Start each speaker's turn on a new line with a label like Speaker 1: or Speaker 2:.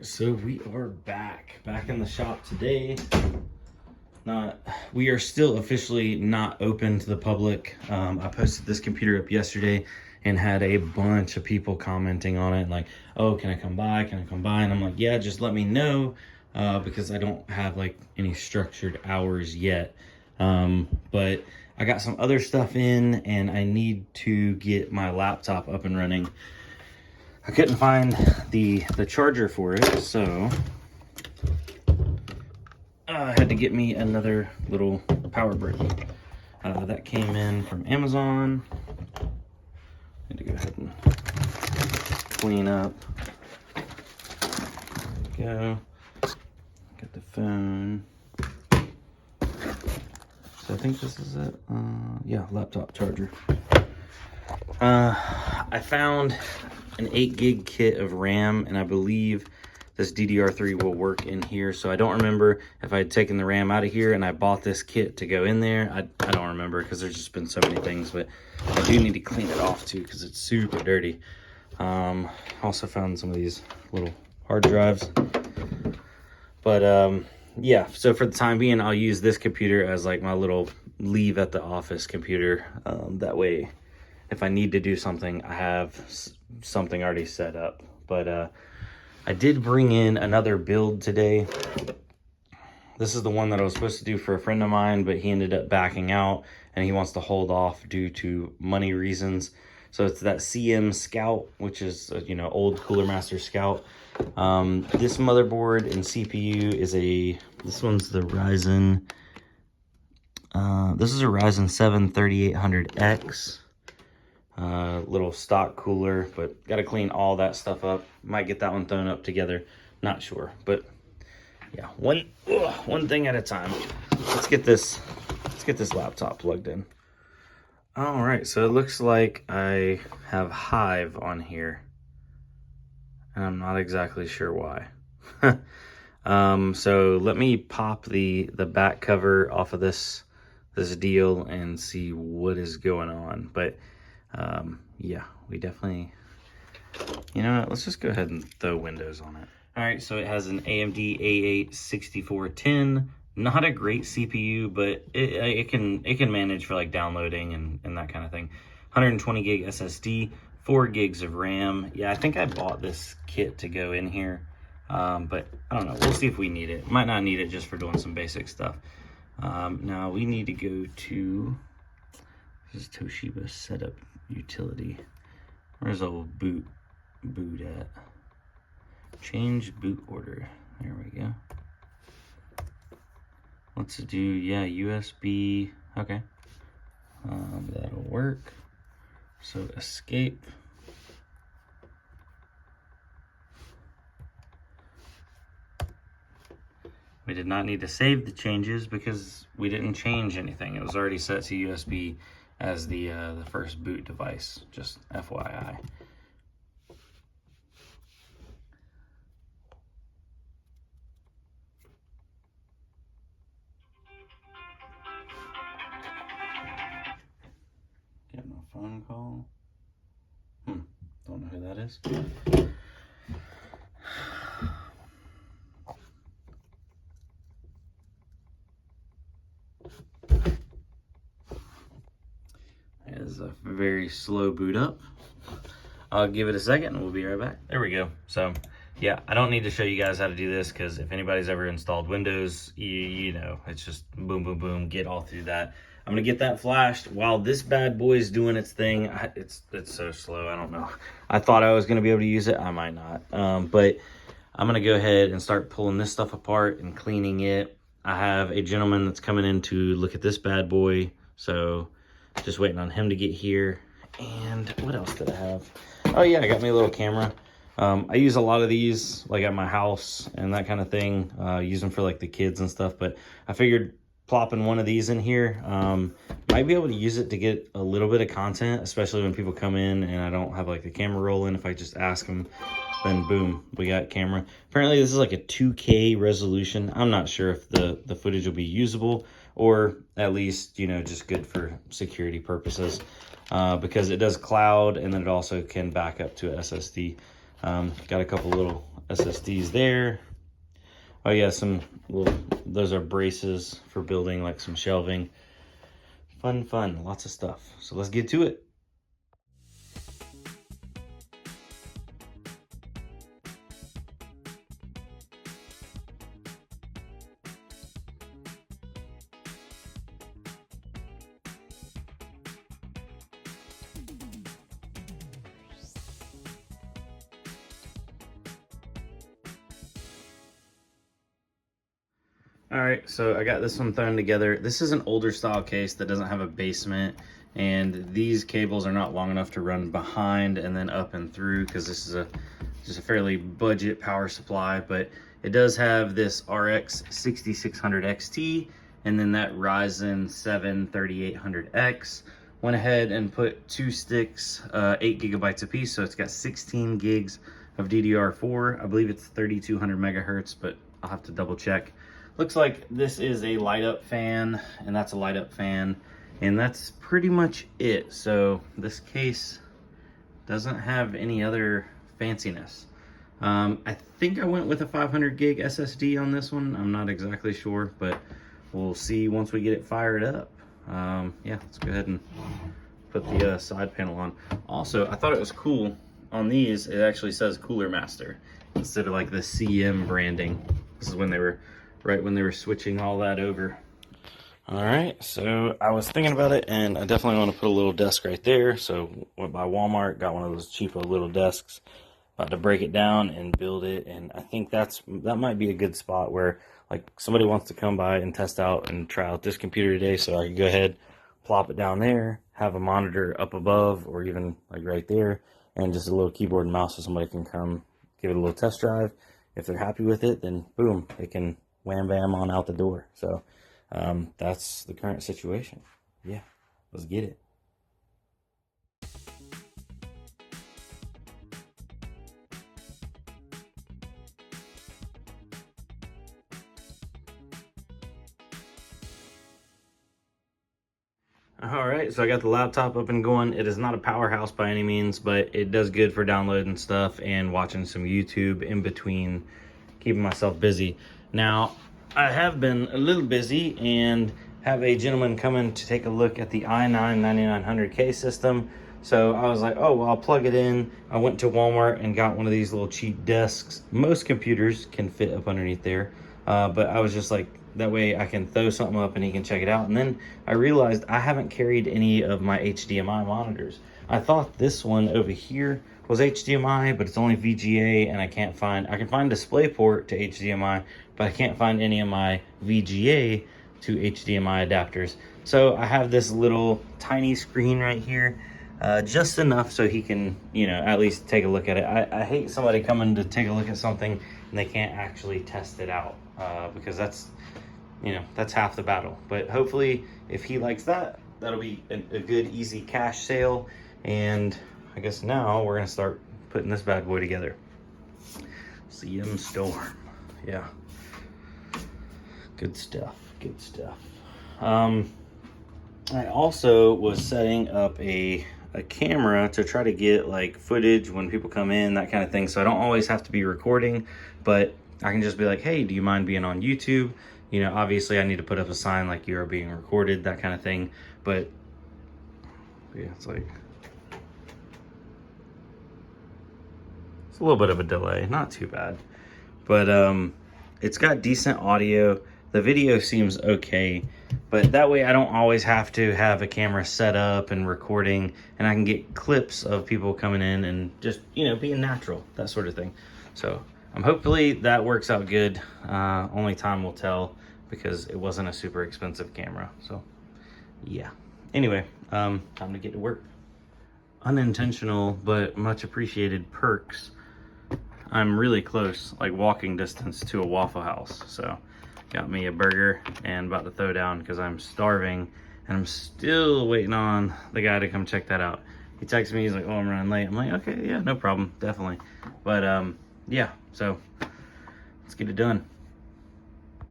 Speaker 1: right, so we are back in the shop today. We are still officially not open to the public. I posted this computer up yesterday and had a bunch of people commenting on it, like, oh, can I come by? Can I come by? And I'm like, yeah, just let me know, because I don't have like any structured hours yet. But I got some other stuff in and I need to get my laptop up and running. I couldn't find the charger for it, so I had to get me another little power brick. That came in from Amazon. Need to go ahead and clean up. There we go. Get the phone. So I think this is it. Yeah, laptop charger. I found an 8 gig kit of RAM, and I believe this DDR3 will work in here. So I don't remember if I had taken the RAM out of here and I bought this kit to go in there. I don't remember because there's just been so many things, but I do need to clean it off too because it's super dirty. Also found some of these little hard drives. But yeah, so for the time being, I'll use this computer as like my little leave at the office computer. That way, if I need to do something, I have something already set up. But I did bring in another build today. This is the one that I was supposed to do for a friend of mine, but he ended up backing out and he wants to hold off due to money reasons. So it's that CM Scout, which is, you know, old Cooler Master Scout. This motherboard and CPU is this one's the Ryzen, this is a Ryzen 7 3800X. Little stock cooler, but got to clean all that stuff up. Might get that one thrown up together, not sure. But yeah, one thing at a time. Let's get this laptop plugged in. All right, so it looks like I have Hive on here, and I'm not exactly sure why. So let me pop the back cover off of this deal and see what is going on. But yeah, we definitely, you know what, let's just go ahead and throw Windows on it. All right, so it has an AMD A8 6410. Not a great CPU, but it can manage for like downloading and that kind of thing. 120 gig SSD, 4 gigs of RAM. Yeah, I think I bought this kit to go in here, but I don't know. We'll see if we need it. Might not need it just for doing some basic stuff. Now we need to go to, this is Toshiba Setup Utility. Where's old boot at? Change boot order. There we go. Let's do, yeah, USB. Okay. That'll work. So escape. We did not need to save the changes because we didn't change anything. It was already set to USB as the first boot device, just FYI. Getting a phone call. Don't know who that is. It is a very slow boot up. I'll give it a second and we'll be right back. There we go. So yeah, I don't need to show you guys how to do this because if anybody's ever installed Windows, you know, it's just boom, boom, boom, get all through that. I'm gonna get that flashed while this bad boy is doing its thing. It's so slow, I don't know. I thought I was gonna be able to use it, I might not. But I'm gonna go ahead and start pulling this stuff apart and cleaning it. I have a gentleman that's coming in to look at this bad boy, so just waiting on him to get here. And what else did I have? Oh yeah, I got me a little camera. I use a lot of these like at my house and that kind of thing. Use them for like the kids and stuff, but I figured plopping one of these in here, might be able to use it to get a little bit of content, especially when people come in and I don't have like the camera rolling. If I just ask them, then boom, we got camera. Apparently this is like a 2K resolution. I'm not sure if the footage will be usable or at least, you know, just good for security purposes, because it does cloud and then it also can back up to a SSD. Got a couple little SSDs there. Oh yeah, some little, those are braces for building like some shelving. Fun, lots of stuff. So let's get to it. All right, so I got this one thrown together. This is an older style case that doesn't have a basement, and these cables are not long enough to run behind and then up and through, because this is just a fairly budget power supply. But it does have this RX 6600 XT and then that Ryzen 7 3800X. Went ahead and put two sticks, 8 gigabytes apiece, so it's got 16 gigs of DDR4. I believe it's 3200 megahertz, but I'll have to double check. Looks like this is a light up fan, and that's a light up fan, and that's pretty much it. So this case doesn't have any other fanciness. I think I went with a 500 gig SSD on this one. I'm not exactly sure, but we'll see once we get it fired up. Yeah, let's go ahead and put the side panel on. Also, I thought it was cool on these, it actually says Cooler Master instead of like the CM branding. This is when they were right when they were switching all that over. All right, so I was thinking about it, and I definitely want to put a little desk right there. So went by Walmart, got one of those cheapo little desks. About to break it down and build it, and I think that might be a good spot where like somebody wants to come by and test out and try out this computer today. So I can go ahead, plop it down there, have a monitor up above, or even like right there, and just a little keyboard and mouse so somebody can come give it a little test drive. If they're happy with it, then boom, it can wham bam on out the door. So that's the current situation. Yeah, let's get it. All right, so I got the laptop up and going. It is not a powerhouse by any means, but it does good for downloading stuff and watching some YouTube in between, keeping myself busy. Now, I have been a little busy and have a gentleman coming to take a look at the i9 9900K system. So I was like, oh, well, I'll plug it in. I went to Walmart and got one of these little cheap desks. Most computers can fit up underneath there, but I was just like, that way I can throw something up and he can check it out. And then I realized I haven't carried any of my HDMI monitors. I thought this one over here was HDMI, but it's only VGA, and I can find DisplayPort to HDMI, but I can't find any of my VGA to HDMI adapters. So I have this little tiny screen right here, just enough so he can, you know, at least take a look at it. I hate somebody coming to take a look at something and they can't actually test it out, because that's, you know, that's half the battle. But hopefully if he likes that, that'll be a good, easy cash sale. And I guess now we're gonna start putting this bad boy together. CM Storm, yeah. Good stuff, good stuff. I also was setting up a camera to try to get like footage when people come in, that kind of thing. So I don't always have to be recording, but I can just be like, hey, do you mind being on YouTube? You know, obviously I need to put up a sign like you are being recorded, that kind of thing. But yeah, it's like, it's a little bit of a delay, not too bad. But it's got decent audio. The video seems okay, but that way I don't always have to have a camera set up and recording, and I can get clips of people coming in and just, you know, being natural, that sort of thing. So hopefully that works out good. Only time will tell, because it wasn't a super expensive camera. So yeah, anyway, time to get to work. Unintentional but much appreciated perks. I'm really close, like walking distance, to a Waffle House. So got me a burger and about to throw down because I'm starving, and I'm still waiting on the guy to come check that out. He texted me, he's like, oh, I'm running late. I'm like, okay, yeah, no problem, definitely. But yeah, so let's get it done.